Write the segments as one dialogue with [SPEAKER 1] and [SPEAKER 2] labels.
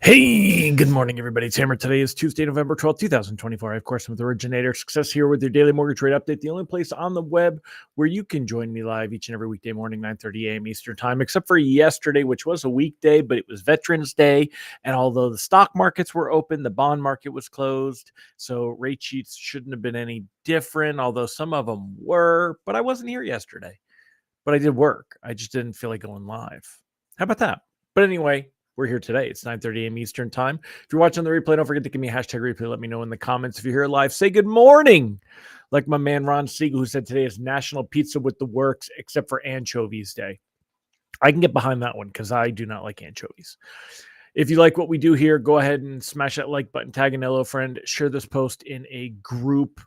[SPEAKER 1] Hey, good morning, everybody. It's Hammer. Today is Tuesday, November 12th, 2024. I, of course, am with Originator Success here with your daily mortgage rate update, the only place on the web where you can join me live each and every weekday morning, 9:30 a.m. Eastern Time, except for yesterday, which was a weekday, but it was Veterans Day. And although the stock markets were open, the bond market was closed. So rate sheets shouldn't have been any different, although some of them were. But I wasn't here yesterday. But I did work. I just didn't feel like going live. How about that? But anyway, we're here today. It's 9:30 a.m. Eastern Time. If you're watching the replay, don't forget to give me a hashtag replay. Let me know in the comments. If you're here live, say good morning. Like my man Ron Siegel, who said today is National Pizza with the Works, except for Anchovies Day. I can get behind that one because I do not like anchovies. If you like what we do here, go ahead and smash that like button, tag an hello friend, share this post in a group.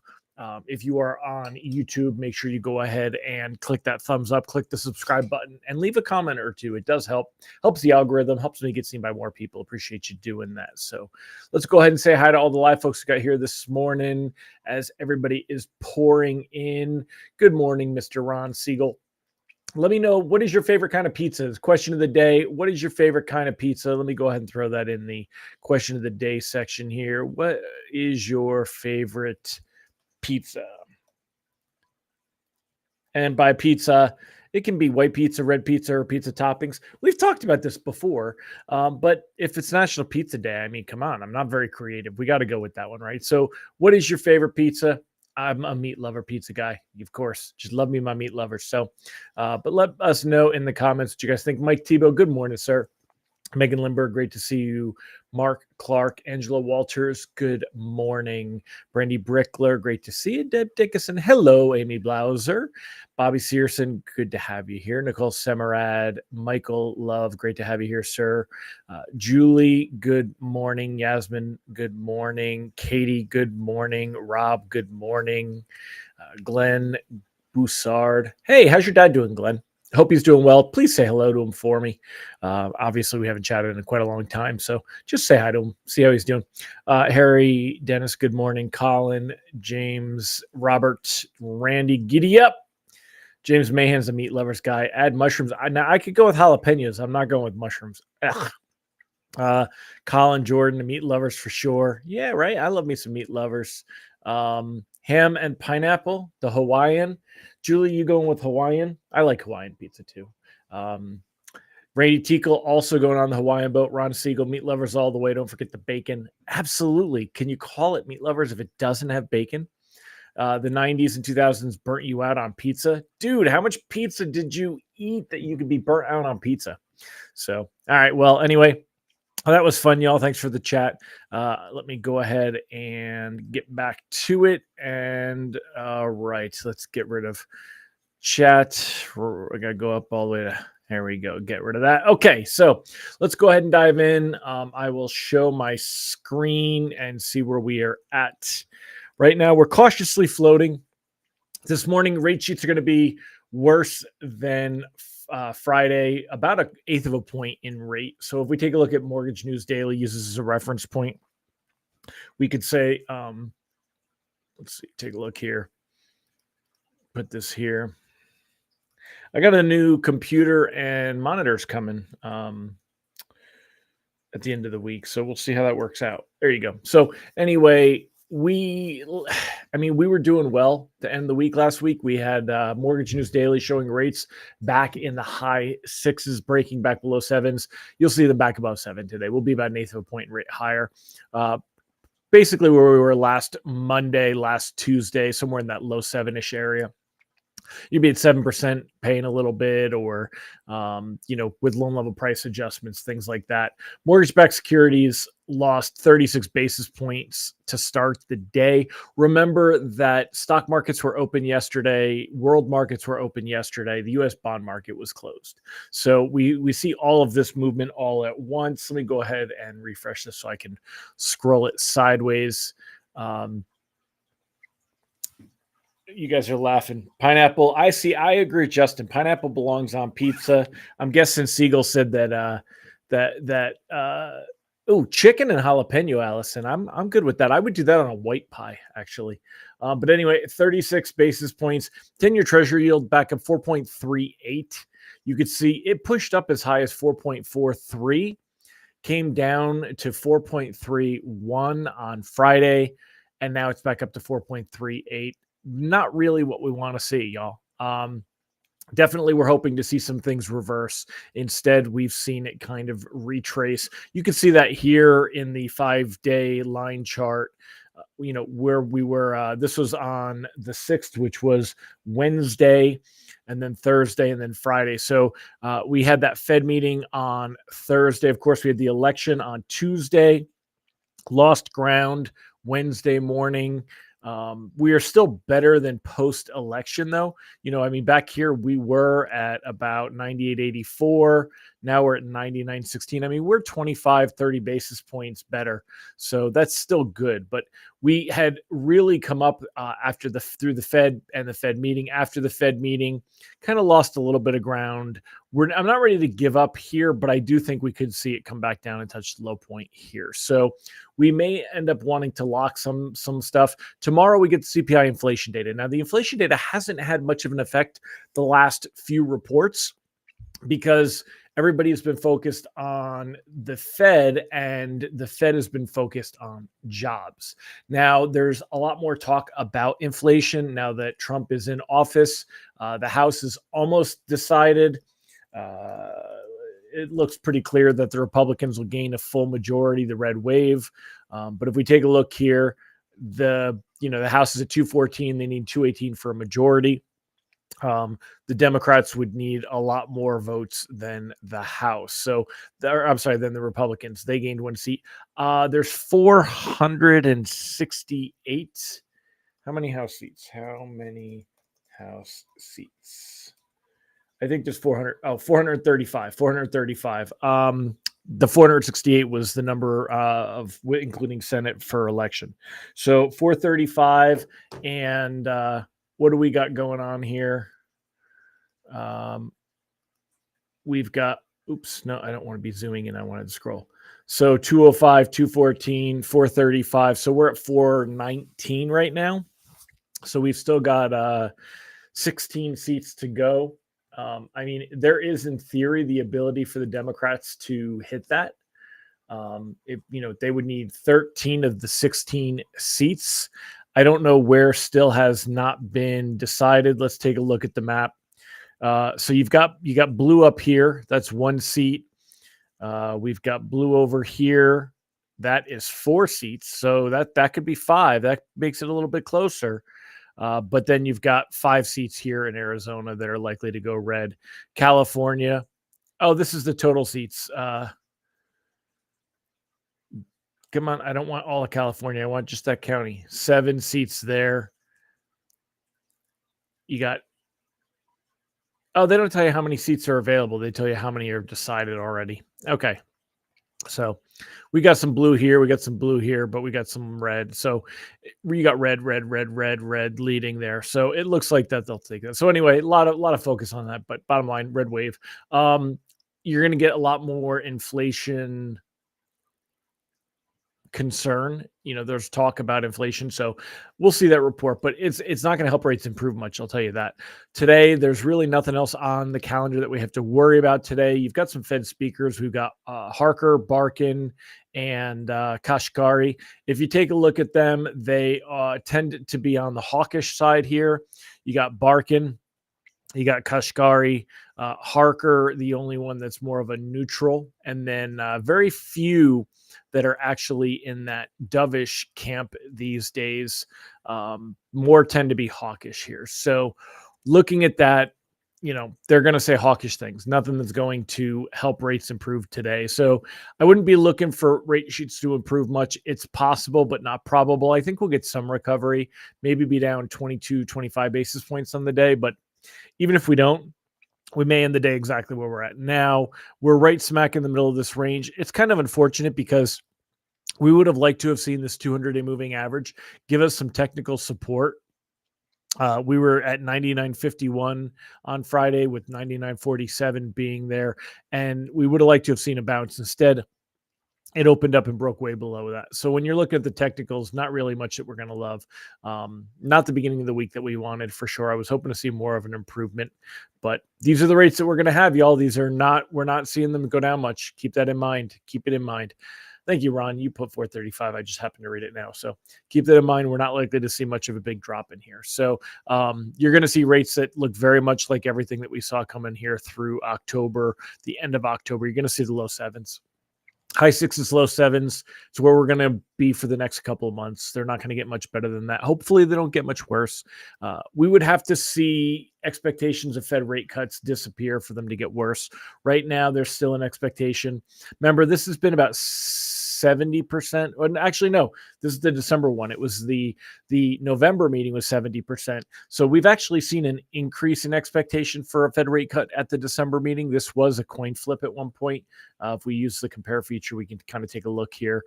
[SPEAKER 1] If you are on YouTube, make sure you go ahead and click that thumbs up, click the subscribe button, and leave a comment or two. It does helps the algorithm, helps me get seen by more people. Appreciate you doing that. So let's go ahead and say hi to all the live folks who got here this morning as everybody is pouring in. Good morning, Mr. Ron Siegel. Let me know, what is your favorite kind of pizza? Question of the day. What is your favorite kind of pizza? Let me go ahead and throw that in the question of the day section here. What is your favorite pizza? And by pizza, it can be white pizza, red pizza, or pizza toppings. We've talked about this before, but if it's National Pizza Day, I mean, come on, I'm not very creative. We got to go with that one, right? So what is your favorite pizza? I'm a meat lover pizza guy, of course. Just love me my meat lovers. So, but let us know in the comments what you guys think. Mike Tebow, good morning, sir. Megan Lindbergh, great to see you. Mark Clark, Angela Walters, good morning. Brandy Brickler, great to see you. Deb Dickinson, hello. Amy Blauser, Bobby Searson, good to have you here. Nicole Semerad, Michael Love, great to have you here, sir. Julie, good morning. Yasmin, good morning. Katie, good morning. Rob, good morning. Glenn Boussard, hey, how's your dad doing, Glenn? Hope he's doing well. Please say hello to him for me. Obviously, we haven't chatted in quite a long time, so just say hi to him. See how he's doing. Harry, Dennis, good morning. Colin, James, Robert, Randy, giddy up. James Mahan's a meat lovers guy. Add mushrooms. Now, I could go with jalapenos. I'm not going with mushrooms. Colin, Jordan, the meat lovers for sure. Yeah, right. I love me some meat lovers. Ham and pineapple, the Hawaiian. Julie, you going with Hawaiian? I like Hawaiian pizza too. Brady Tickle also going on the Hawaiian boat. Ron Siegel, meat lovers all the way. Don't forget the bacon. Absolutely. Can you call it meat lovers if it doesn't have bacon? The 90s and 2000s burnt you out on pizza. Dude, how much pizza did you eat that you could be burnt out on pizza? So, all right. Well, anyway, that was fun, y'all. Thanks for the chat. Let me go ahead and get back to it. And all right, let's get rid of chat. I got to go up all the way to, there we go. Get rid of that. Okay, so let's go ahead and dive in. I will show my screen and see where we are at. Right now, we're cautiously floating. This morning, rate sheets are going to be worse than Friday, about 1/8 of a point in rate. So if we take a look at Mortgage News Daily, uses as a reference point, we could say, let's see, take a look here. Put this here. I got a new computer and monitors coming at the end of the week. So we'll see how that works out. There you go. So anyway, we were doing well to end the week last week. We had Mortgage News Daily showing rates back in the high sixes, breaking back below sevens. You'll see them back above 7 today. We'll be about 1/8 of a point rate higher. Basically where we were last Monday, last Tuesday, somewhere in that low 7-ish area. You'd be at 7% paying a little bit, or, with loan level price adjustments, things like that. Mortgage-backed securities lost 36 basis points to start the day. Remember that stock markets were open yesterday. World markets were open yesterday. The U.S. bond market was closed. So we see all of this movement all at once. Let me go ahead and refresh this so I can scroll it sideways. You guys are laughing. Pineapple. I agree with Justin. Pineapple belongs on pizza. I'm guessing Siegel said that chicken and jalapeno, Allison. I'm good with that. I would do that on a white pie, actually. But anyway, 36 basis points. 10-year treasury yield back at 4.38. You could see it pushed up as high as 4.43. came down to 4.31 on Friday, and now it's back up to 4.38. Not really what we want to see, y'all. Definitely, we're hoping to see some things reverse. Instead, we've seen it kind of retrace. You can see that here in the 5-day line chart, where we were. This was on the 6th, which was Wednesday, and then Thursday, and then Friday. So we had that Fed meeting on Thursday. Of course, we had the election on Tuesday, lost ground Wednesday morning. We are still better than post-election, though. Back here we were at about 98.84. Now we're at 99.16. We're 25, 30 basis points better. So that's still good. But we had really come up through the Fed and the Fed meeting. After the Fed meeting, kind of lost a little bit of ground. I'm not ready to give up here, but I do think we could see it come back down and touch the low point here. So we may end up wanting to lock some stuff. Tomorrow we get the CPI inflation data. Now, the inflation data hasn't had much of an effect the last few reports because everybody has been focused on the Fed, and the Fed has been focused on jobs. Now, there's a lot more talk about inflation now that Trump is in office. The House is almost decided. It looks pretty clear that the Republicans will gain a full majority, the red wave. But if we take a look here, the House is at 214. They need 218 for a majority. The Democrats would need a lot more votes than the House. So, than the Republicans. They gained one seat. There's 468. How many House seats? I think there's 435. 435. The 468 was the number of including Senate for election. So 435. And what do we got going on here? We've got, I don't want to be zooming in. I wanted to scroll. So 205, 214, 435. So we're at 419 right now. So we've still got 16 seats to go. There is, in theory, the ability for the Democrats to hit that. They would need 13 of the 16 seats. I don't know where still has not been decided. Let's take a look at the map. So you got blue up here. That's one seat. We've got blue over here. That is 4 seats. So that could be 5. That makes it a little bit closer. But then you've got 5 seats here in Arizona that are likely to go red. California. Oh, this is the total seats. Come on. I don't want all of California. I want just that county. 7 seats there. You got. Oh, they don't tell you how many seats are available. They tell you how many are decided already. Okay. So we got some blue here. We got some blue here, but we got some red. So we got red leading there. So it looks like that they'll take that. So anyway, a lot of focus on that. But bottom line, red wave. You're going to get a lot more inflation concern. There's talk about inflation, so we'll see that report, but it's not going to help rates improve much, I'll tell you that. Today there's really nothing else on the calendar that we have to worry about today. You've got some Fed speakers. We've got Harker, Barkin, and Kashkari. If you take a look at them, they tend to be on the hawkish side here. You got Barkin, you got Kashkari, Harker, the only one that's more of a neutral, and then very few that are actually in that dovish camp these days. More tend to be hawkish here. So looking at that, they're going to say hawkish things, nothing that's going to help rates improve today. So I wouldn't be looking for rate sheets to improve much. It's possible, but not probable. I think we'll get some recovery, maybe be down 22, 25 basis points on the day. But even if we don't, we may end the day exactly where we're at now. We're right smack in the middle of this range. It's kind of unfortunate because we would have liked to have seen this 200-day moving average give us some technical support. We were at 99.51 on Friday with 99.47 being there, and we would have liked to have seen a bounce. Instead, it opened up and broke way below that. So when you're looking at the technicals, not really much that we're going to love. Not the beginning of the week that we wanted for sure. I was hoping to see more of an improvement, but these are the rates that we're going to have, y'all. These are not, we're not seeing them go down much. Keep that in mind. Keep it in mind. Thank you, Ron. You put 435. I just happened to read it now. So keep that in mind. We're not likely to see much of a big drop in here. So you're going to see rates that look very much like everything that we saw come in here through October, the end of October. You're going to see the low sevens. High sixes, low sevens. It's where we're going to be for the next couple of months. They're not going to get much better than that. Hopefully, they don't get much worse. We would have to see expectations of Fed rate cuts disappear for them to get worse. Right now, there's still an expectation. Remember, this has been about 70%. Actually, no, this is the December one. It was the November meeting was 70%. So we've actually seen an increase in expectation for a Fed rate cut at the December meeting. This was a coin flip at one point. If we use the compare feature, we can kind of take a look here.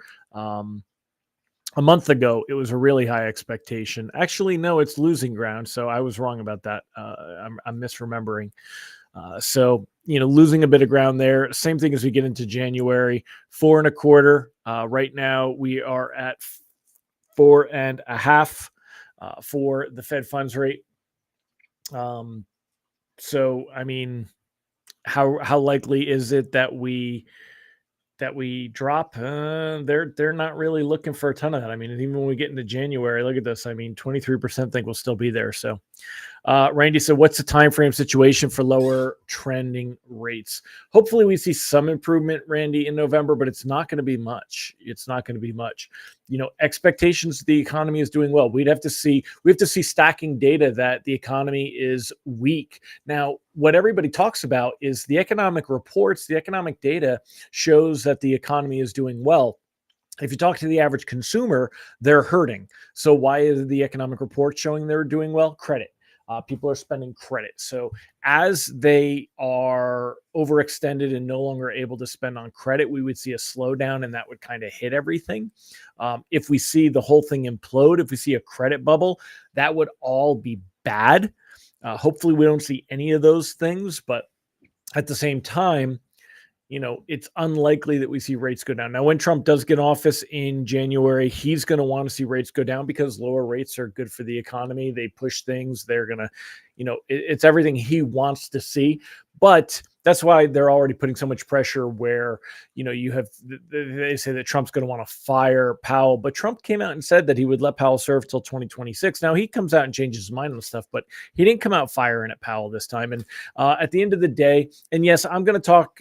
[SPEAKER 1] A month ago, it was a really high expectation. Actually, no, it's losing ground. So I was wrong about that. I'm misremembering. So, losing a bit of ground there. Same thing as we get into January, 4.25. Right now we are at 4.5 for the Fed funds rate. So, I mean, how likely is it that we drop? They're not really looking for a ton of that. I mean, even when we get into January, look at this. I mean, 23% think we'll still be there. So, Randy said, what's the time frame situation for lower trending rates? Hopefully we see some improvement, Randy, in November, but it's not going to be much. It's not going to be much. Expectations the economy is doing well. We have to see stacking data that the economy is weak. Now, what everybody talks about is the economic reports, the economic data shows that the economy is doing well. If you talk to the average consumer, they're hurting. So why is the economic report showing they're doing well? Credit. People are spending credit. So as they are overextended and no longer able to spend on credit, we would see a slowdown and that would kind of hit everything. If we see the whole thing implode, if we see a credit bubble, that would all be bad. Hopefully we don't see any of those things, but at the same time, it's unlikely that we see rates go down. Now, when Trump does get in office in January, he's going to want to see rates go down because lower rates are good for the economy. They push things. They're going to, it's everything he wants to see. But that's why they're already putting so much pressure where, they say that Trump's going to want to fire Powell. But Trump came out and said that he would let Powell serve till 2026. Now, he comes out and changes his mind on stuff, but he didn't come out firing at Powell this time. And at the end of the day, and yes, I'm going to talk,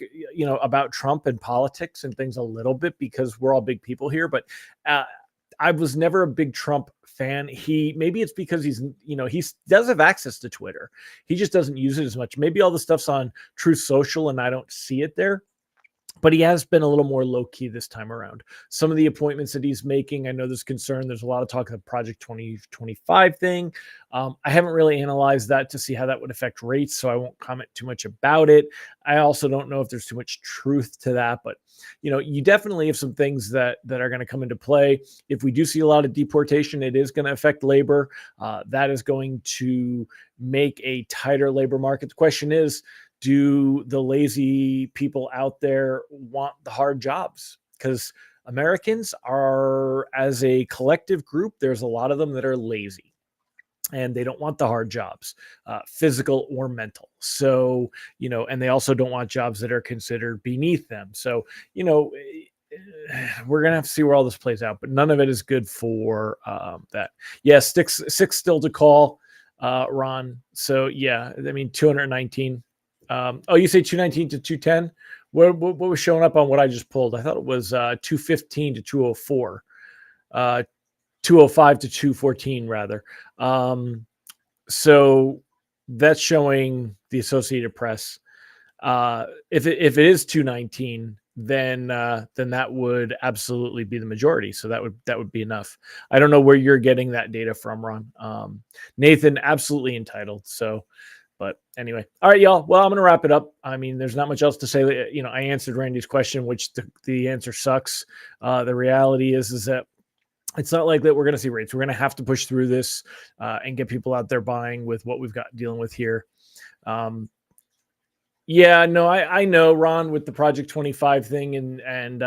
[SPEAKER 1] about Trump and politics and things a little bit because we're all big people here, but I was never a big Trump fan. Maybe it's because he does have access to Twitter. He just doesn't use it as much. Maybe all the stuff's on Truth Social and I don't see it there. But he has been a little more low-key this time around. Some of the appointments that he's making, I know there's concern. There's a lot of talk of the Project 2025 thing. I haven't really analyzed that to see how that would affect rates, so I won't comment too much about it. I also don't know if there's too much truth to that, but you definitely have some things that are going to come into play. If we do see a lot of deportation, it is going to affect labor. That is going to make a tighter labor market. The question is, do the lazy people out there want the hard jobs? Because Americans are, as a collective group, there's a lot of them that are lazy and they don't want the hard jobs, physical or mental. So, and they also don't want jobs that are considered beneath them. So, we're going to have to see where all this plays out, but none of it is good for that. Yeah, six still to call, Ron. So, yeah, I mean, 219. You say 219 to 210? What was showing up on what I just pulled? I thought it was 215 to 204, 205 to 214 rather. So that's showing the Associated Press. If it is 219, then that would absolutely be the majority. So that would be enough. I don't know where you're getting that data from, Ron. Nathan, absolutely entitled. So. But anyway, all right, y'all. Well, I'm going to wrap it up. I mean, there's not much else to say. I answered Randy's question, which the answer sucks. The reality is that it's not like that we're going to see rates. We're going to have to push through this and get people out there buying with what we've got dealing with here. Yeah, no, I know, Ron, with the Project 25 thing and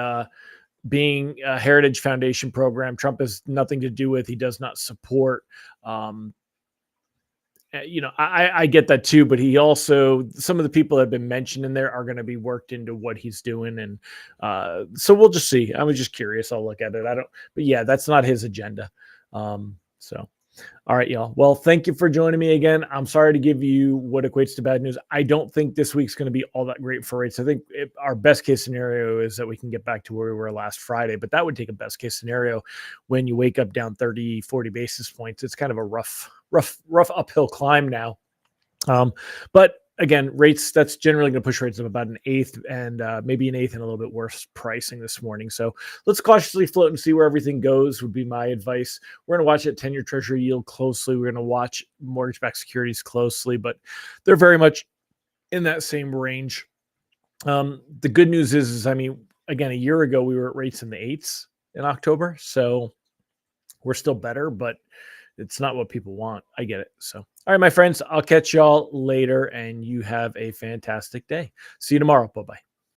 [SPEAKER 1] being a Heritage Foundation program, Trump has nothing to do with. He does not support. Um, I get that too, but he also, some of the people that have been mentioned in there are going to be worked into what he's doing, and so we'll just see. I was just curious. I'll look at it. I don't, but yeah, that's not his agenda. So. All right, y'all. Well, thank you for joining me again. I'm sorry to give you what equates to bad news. I don't think this week's going to be all that great for rates. I think our best case scenario is that we can get back to where we were last Friday, but that would take a best case scenario when you wake up down 30, 40 basis points. It's kind of a rough uphill climb now. But again, rates, that's generally going to push rates up about an eighth, and maybe an eighth and a little bit worse pricing this morning. So let's cautiously float and see where everything goes would be my advice. We're going to watch that 10-year treasury yield closely. We're going to watch mortgage-backed securities closely, but they're very much in that same range. The good news is, I mean, again, a year ago, we were at rates in the eights in October. So we're still better, but it's not what people want. I get it. So, all right, my friends, I'll catch y'all later, and you have a fantastic day. See you tomorrow. Bye-bye.